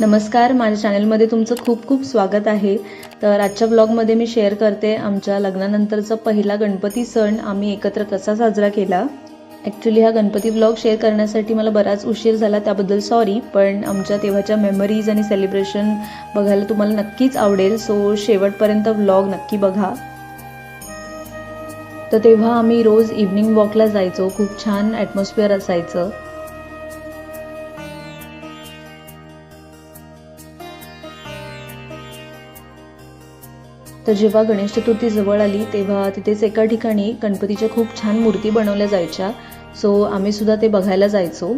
नमस्कार, माझ्या चॅनलमध्ये तुमचं खूप खूप स्वागत आहे। तर आजच्या ब्लॉगमध्ये मी शेअर करते आमच्या लग्नानंतरचा पहिला गणपती सण आम्ही एकत्र कसा साजरा केला। ॲक्च्युली हा गणपती ब्लॉग शेअर करण्यासाठी मला बराच उशीर झाला, त्याबद्दल सॉरी, पण आमच्या तेव्हाच्या मेमरीज आणि सेलिब्रेशन बघायला तुम्हाला नक्कीच आवडेल, सो शेवटपर्यंत ब्लॉग नक्की बघा। तर तेव्हा आम्ही रोज इव्हनिंग वॉकला जायचो, खूप छान ॲटमॉस्फिअर असायचं। तर जेव्हा गणेश चतुर्थी जवळ आली तेव्हा तिथेच एका ठिकाणी गणपतीच्या खूप छान मूर्ती बनवल्या जायच्या, सो आम्ही सुद्धा ते बघायला जायचो।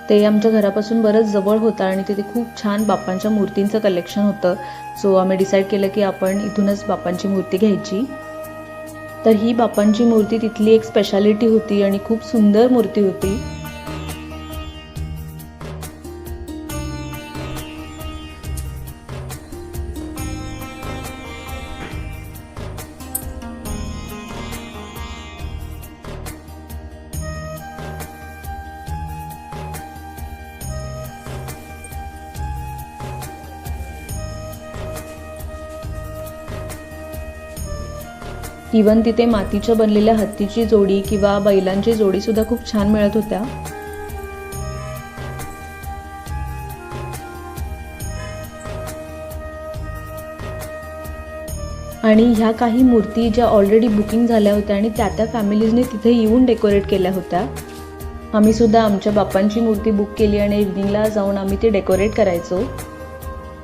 ते आमच्या घरापासून बरंच जवळ होतं आणि तिथे खूप छान बाप्पांच्या मूर्तींचं कलेक्शन होतं, सो आम्ही डिसाईड केलं की आपण इथूनच बाप्पांची मूर्ती घ्यायची। तर ही बाप्पांची मूर्ती तिथली एक स्पेशालिटी होती आणि खूप सुंदर मूर्ती होती। इवन तिथे मातीच्या बनलेल्या हत्तीची जोडी किंवा बैलांची जोडी सुद्धा खूप छान मिळत होत्या। आणि ह्या काही मूर्ती ज्या ऑलरेडी बुकिंग झाल्या होत्या आणि त्या फॅमिलीजने तिथे येऊन डेकोरेट केल्या होत्या। आम्ही सुद्धा आमच्या बाप्पांची मूर्ती बुक केली आणि इव्हनिंगला जाऊन आम्ही ती डेकोरेट करायचो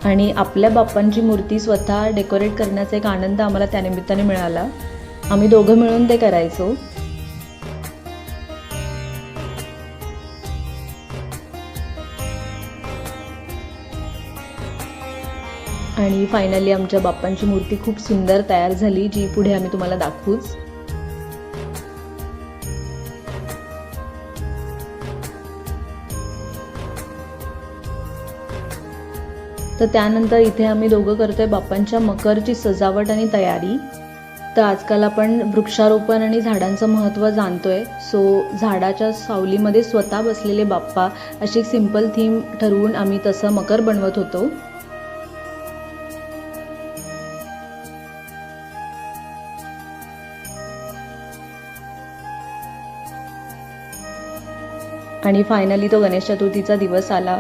आणि आपल्या बाप्पांची मूर्ती स्वतः डेकोरेट करण्याचा एक आनंद आम्हाला त्यानिमित्ताने मिळाला। आम्ही दोघं मिळून ते करायचो। आणि फायनली आमच्या बाप्पांची मूर्ती खूप सुंदर तयार झाली, जी पुढे आम्ही तुम्हाला दाखवूच। तर त्यानंतर इथे आम्ही दोघं करतोय बाप्पांच्या मकरची सजावट आणि तयारी। तर आजकाल आपण वृक्षारोपण आणि झाडांचं महत्त्व जाणतोय, सो झाडाच्या सावलीमध्ये स्वतः बसलेले बाप्पा अशी एक सिंपल थीम ठरवून आम्ही तसं मकर बनवत होतो। आणि फायनली तो गणेश चतुर्थीचा दिवस आला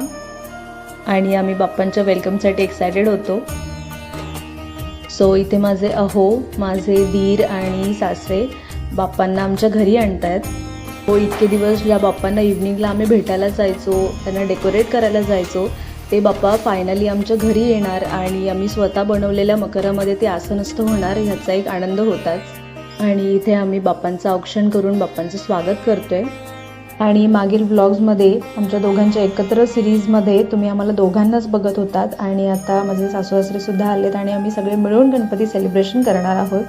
आणि आम्ही बाप्पांच्या वेलकमसाठी एक्सायटेड होतो। सो इथे माझे माझे दीर आणि सासरे बाप्पांना आमच्या घरी आणतायत। हो, इतके दिवस ज्या बाप्पांना इव्हनिंगला आम्ही भेटायला जायचो, त्यांना डेकोरेट करायला जायचो, ते बाप्पा फायनली आमच्या घरी येणार आणि आम्ही स्वतः बनवलेल्या मकरामध्ये ते आसनस्थ होणार ह्याचा एक आनंद होताच। आणि इथे आम्ही बाप्पांचं औक्षण करून बाप्पांचं स्वागत करतोय। आणि मागील व्लॉग्समध्ये आमच्या दोघांच्या एकत्र सिरीजमध्ये तुम्ही आम्हाला दोघांनाच बघत होतात आणि आता माझे सासू सासरे सुद्धा आलेत आणि आम्ही सगळे मिळून गणपती सेलिब्रेशन करणार आहोत।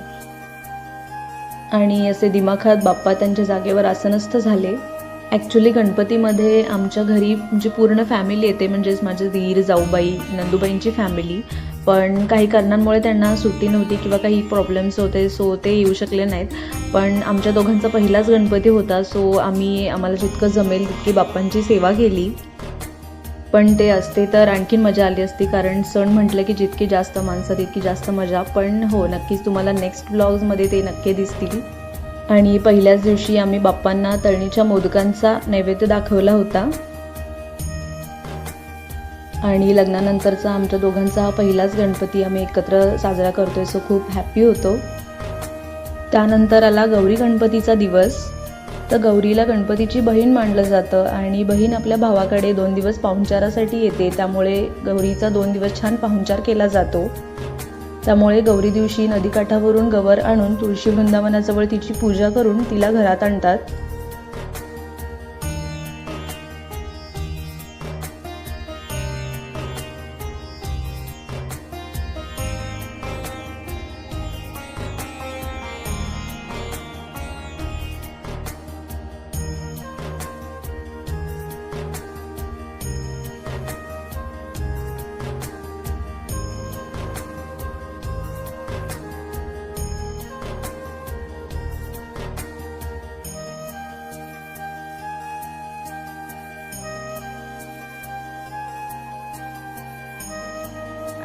आणि असे दिमाखात बाप्पा त्यांच्या जागेवर आसनस्थ झाले। ॲक्च्युली गणपतीमध्ये आमच्या घरी म्हणजे पूर्ण फॅमिली येते, म्हणजेच माझे दीर, जाऊबाई, नंदूबाईंची फॅमिली, पण काही कारणांमुळे त्यांना सुट्टी नव्हती किंवा काही प्रॉब्लेम्स होते, सो ते येऊ शकले नाहीत। पण आमच्या दोघांचा पहिलाच गणपती होता, सो आम्हाला जितकं जमेल तितकी बाप्पांची सेवा केली। पण ते असते तर आणखीन मजा आली असती, कारण सण म्हटलं की जितकी जास्त माणसं तितकी जास्त मजा। पण हो, नक्कीच तुम्हाला नेक्स्ट ब्लॉग्समध्ये ते नक्की दिसतील। आणि पहिल्याच दिवशी आम्ही बाप्पांना तळणीच्या मोदकांचा नैवेद्य दाखवला होता। आणि लग्नानंतरचा आमच्या दोघांचा हा पहिलाच गणपती आम्ही एकत्र साजरा करतोय, सो खूप हॅपी होतो। त्यानंतर आला गौरी गणपतीचा दिवस। तर गौरीला गणपतीची बहीण मानलं जातं आणि बहीण आपल्या भावाकडे 2 दिवस पाहुणचारासाठी येते, त्यामुळे गौरीचा 2 दिवस छान पाहुणचार केला जातो। त्यामुळे गौरी दिवशी नदीकाठावरून गवर आणून तुळशी वृंदावनाजवळ तिची पूजा करून तिला घरात आणतात।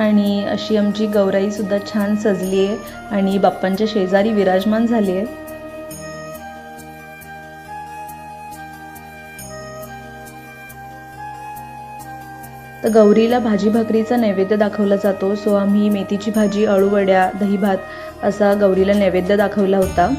आणि अशी आमची गौराई सुद्धा छान सजली आहे आणि बाप्पांच्या शेजारी विराजमान झाली आहे. तर गौरीला भाजी भाकरीचा नैवेद्य दाखवला जातो. सो आम्ही मेथीची भाजी, अळूवड्या, दही भात असा गौरीला नैवेद्य दाखवला होता.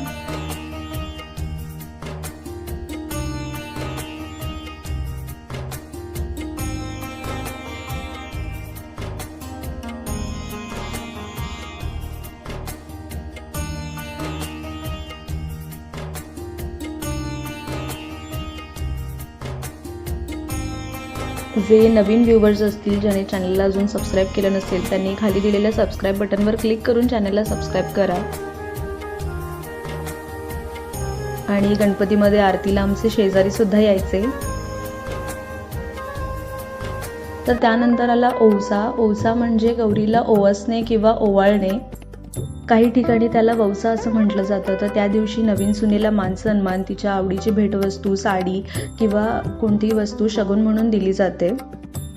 जे नवीन व्ह्यूवर्स असतील ज्याने चॅनलला अजून सबस्क्राईब केलं नसेल त्यांनी खाली दिलेल्या सबस्क्राईब बटनवर क्लिक करून चॅनलला सबस्क्राईब करा. आणि गणपतीमध्ये आरतीला आमचे शेजारी सुद्धा यायचे. तर त्यानंतर आला ओवसा. ओवसा म्हणजे गौरीला ओवासणे किंवा ओवाळणे. काही ठिकाणी त्याला वौसा असं म्हटलं जातं. तर त्या दिवशी नवीन सुनेला मान सन्मान, तिच्या आवडीची भेटवस्तू, साडी किंवा कोणतीही वस्तू शगुन म्हणून दिली जाते.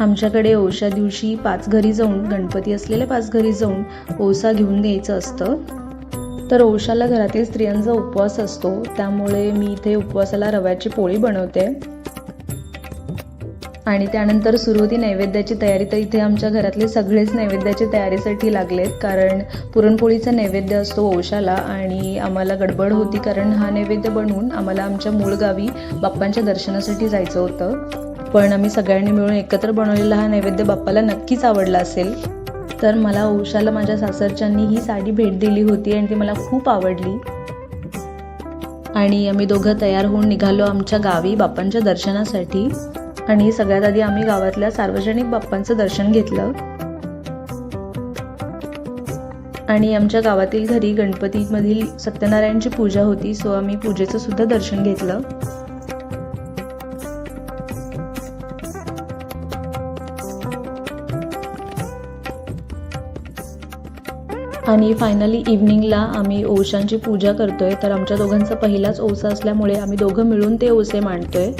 आमच्याकडे ओवसा दिवशी 5 घरी जाऊन, गणपती असलेल्या 5 घरी जाऊन ओवसा घेऊन यायचं असतं. तर ओवसाला घरातील स्त्रियांचा उपवास असतो, त्यामुळे मी इथे उपवासाला रव्याची पोळी बनवते. आणि त्यानंतर सुरू होती नैवेद्याची तयारी. तर इथे आमच्या घरातले सगळेच नैवेद्याची तयारीसाठी लागलेत, कारण पुरणपोळीचा नैवेद्य असतो ओवसाला आणि आम्हाला गडबड होती, कारण हा नैवेद्य बनवून आम्हाला आमच्या मूळ गावी बाप्पांच्या दर्शनासाठी जायचं होतं. पण आम्ही सगळ्यांनी मिळून एकत्र बनवलेला हा नैवेद्य बाप्पाला नक्कीच आवडला असेल. तर मला ओवसाला माझ्या सासरच्यांनी ही साडी भेट दिली होती आणि ती मला खूप आवडली. आणि आम्ही दोघं तयार होऊन निघालो आमच्या गावी बाप्पांच्या दर्शनासाठी. आणि सगळ्यात आधी आम्ही गावातल्या सार्वजनिक बाप्पांचं दर्शन घेतलं. आणि आमच्या गावातील घरी गणपतीमधील सत्यनारायणची पूजा होती, सो आम्ही पूजेचं सुद्धा दर्शन घेतलं. आणि फायनली इव्हनिंगला आम्ही ओवशांची पूजा करतोय. तर आमच्या दोघांचा पहिलाच ओवसा असल्यामुळे आम्ही दोघं मिळून ते ओवसे मांडतोय.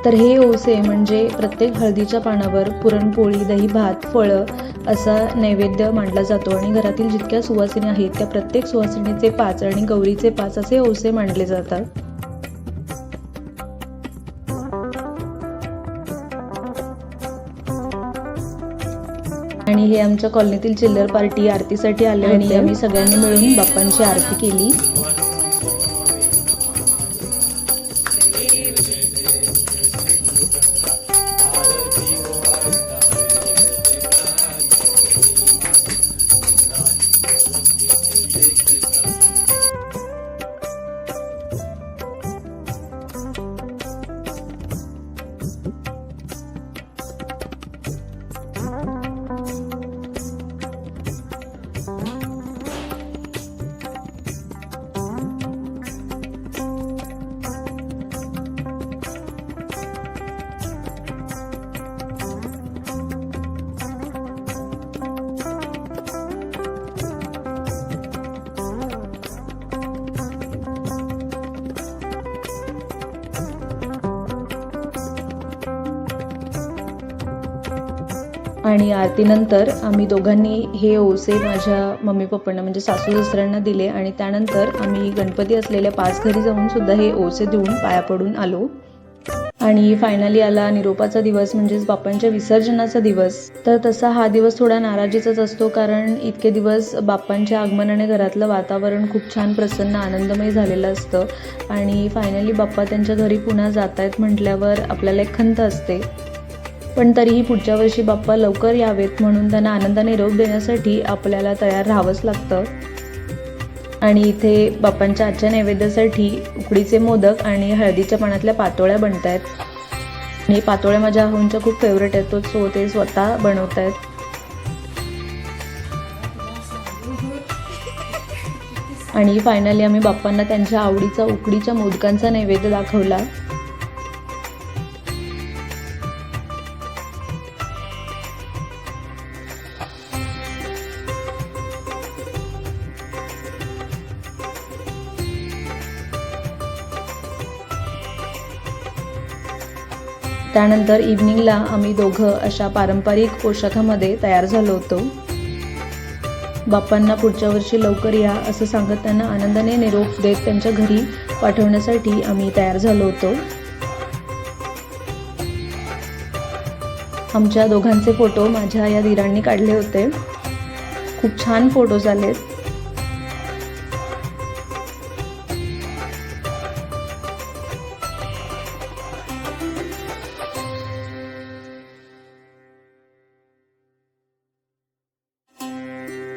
तर हे ओवसे म्हणजे प्रत्येक हळदीच्या पानावर पुरणपोळी, दही भात, फळं असा नैवेद्य मांडला जातो आणि घरातील जितक्या सुवासिनी आहेत त्या प्रत्येक सुवासिनीचे 5 आणि गौरीचे 5 असे ओवसे मांडले जातात. आणि हे आमच्या कॉलनीतील चिल्लर पार्टी आरतीसाठी आले आणि आम्ही सगळ्यांनी मिळून बाप्पांची आरती केली. आणि आरतीनंतर आम्ही दोघांनी हे ओवसे माझ्या मम्मी पप्पांना म्हणजे सासू सासऱ्यांना दिले आणि त्यानंतर आम्ही गणपती असलेल्या 5 घरी जाऊन सुद्धा हे ओवसे देऊन पाया पडून आलो. आणि फायनली आला निरोपाचा दिवस म्हणजेच बाप्पांच्या विसर्जनाचा दिवस. तर तसा हा दिवस थोडा नाराजीचाच असतो, कारण इतके दिवस बाप्पांच्या आगमनाने घरातलं वातावरण खूप छान प्रसन्न आनंदमय झालेलं असतं आणि फायनली बाप्पा त्यांच्या घरी पुन्हा जात आहेत म्हटल्यावर आपल्याला एक खंत असते. पण तरीही पुढच्या वर्षी बाप्पा लवकर यावेत म्हणून त्यांना आनंदाने निरोप देण्यासाठी आपल्याला तयार राहावंच लागतं. आणि इथे बाप्पांच्या आजच्या नैवेद्यासाठी उकडीचे मोदक आणि हळदीच्या पानातल्या पातोळ्या बनत आहेत. आणि पातोळ्या माझ्या अहोंच्या खूप फेवरेट आहेत, सो ते स्वतः बनवत आहेत. आणि फायनली आम्ही बाप्पांना त्यांच्या आवडीचा उकडीच्या मोदकांचा नैवेद्य दाखवला. त्यानंतर इव्हनिंगला आम्ही दोघं अशा पारंपरिक पोशाखामध्ये तयार झालो होतो. बाप्पांना पुढच्या वर्षी लवकर या असं सांगत त्यांना आनंदाने निरोप देत त्यांच्या घरी पाठवण्यासाठी आम्ही तयार झालो होतो. आमच्या दोघांचे फोटो माझ्या या दिरांनी काढले होते. खूप छान फोटोज आलेत.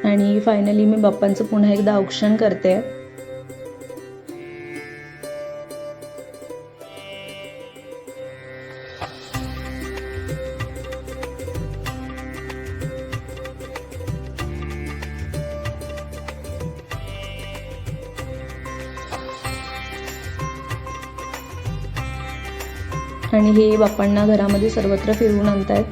आणि फायनली मी बाप्पांचं पुन्हा एकदा औक्षण करते. आणि हे बाप्पांना घरामध्ये सर्वत्र फिरवून आणतायत.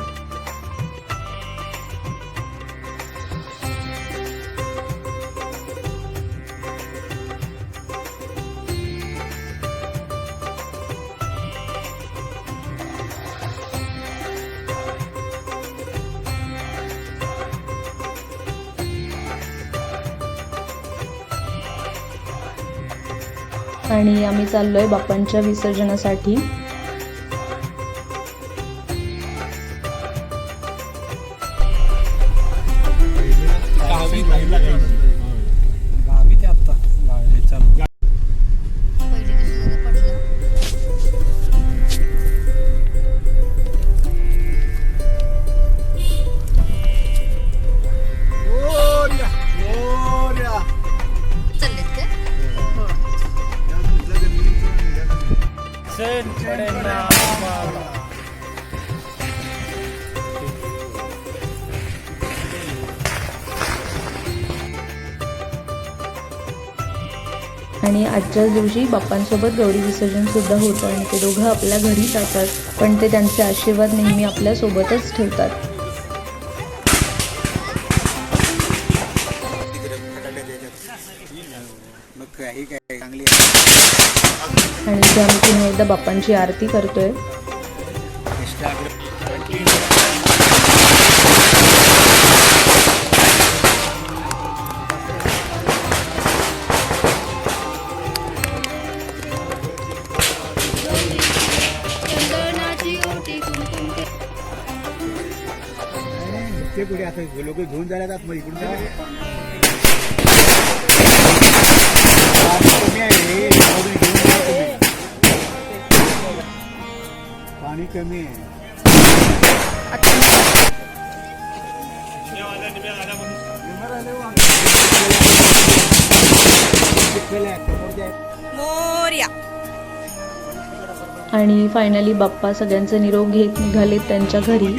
आणि आम्ही चाललोय बाप्पांच्या विसर्जनासाठी. आणि आजच्याच दिवशी बाप्पांसोबत गौरी विसर्जन सुद्धा होतं आणि ते दोघं आपल्या घरी जातात, पण ते त्यांचे आशीर्वाद नेहमी आपल्या सोबतच ठेवतात. आणि इथे आम्ही पुन्हा एकदा बाप्पांची आरती करतोय. ते पुढे आता लोक घेऊन जायला मग इकडून कमी आहे. पाणी कमी आहे. आणि फायनली बाप्पा सगळ्यांचा निरोप घेत निघालेत त्यांच्या घरी.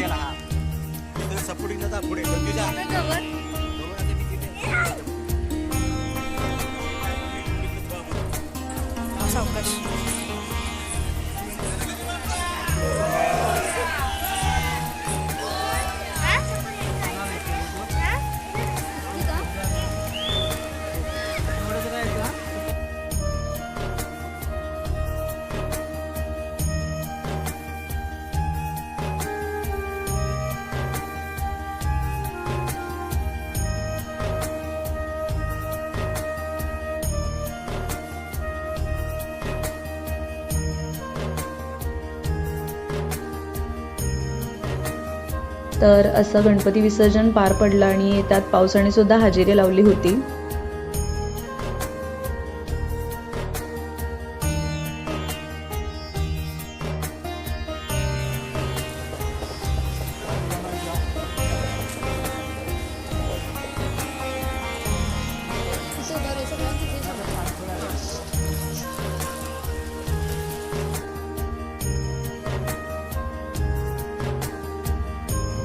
तर असं गणपती विसर्जन पार पडलं आणि त्यात पावसाने सुद्धा हजेरी लावली होती.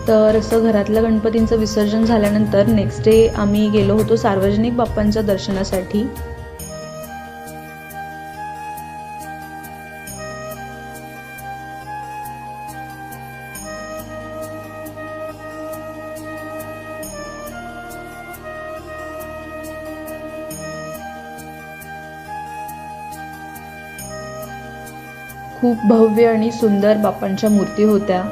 तर असं घरातल्या गणपतींचं विसर्जन झाल्यानंतर नेक्स्ट डे आम्ही गेलो होतो सार्वजनिक बाप्पांच्या दर्शनासाठी. खूप भव्य आणि सुंदर बाप्पांच्या मूर्ती होत्या.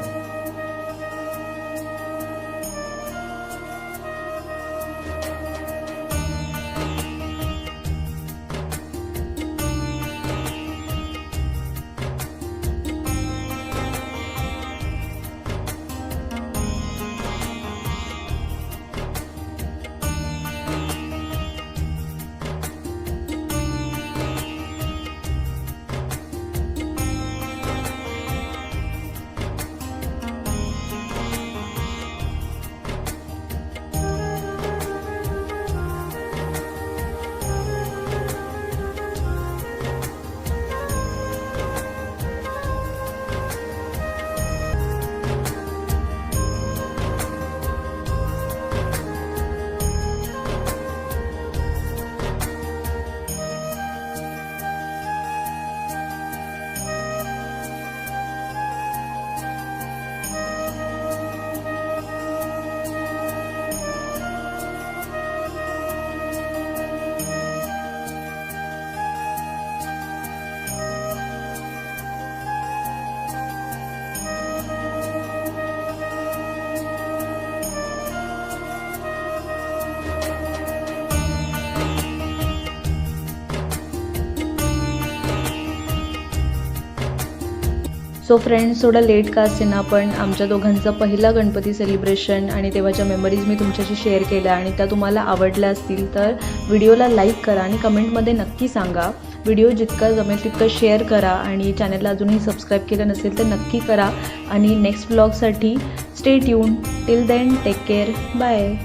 सो फ्रेंड्स, थोडं लेट का असेना पण आमच्या दोघांचा पहिला गणपती सेलिब्रेशन आणि तेव्हाच्या मेमरीज मी तुमच्याशी शेअर केल्या आणि त्या तुम्हाला आवडल्या असतील तर व्हिडिओला लाईक करा आणि कमेंटमध्ये नक्की सांगा. व्हिडिओ जितका जमेल तितकं शेअर करा आणि चॅनलला अजूनही सबस्क्राईब केलं नसेल तर नक्की करा. आणि नेक्स्ट व्लॉगसाठी stay tune. Till then take care. Bye.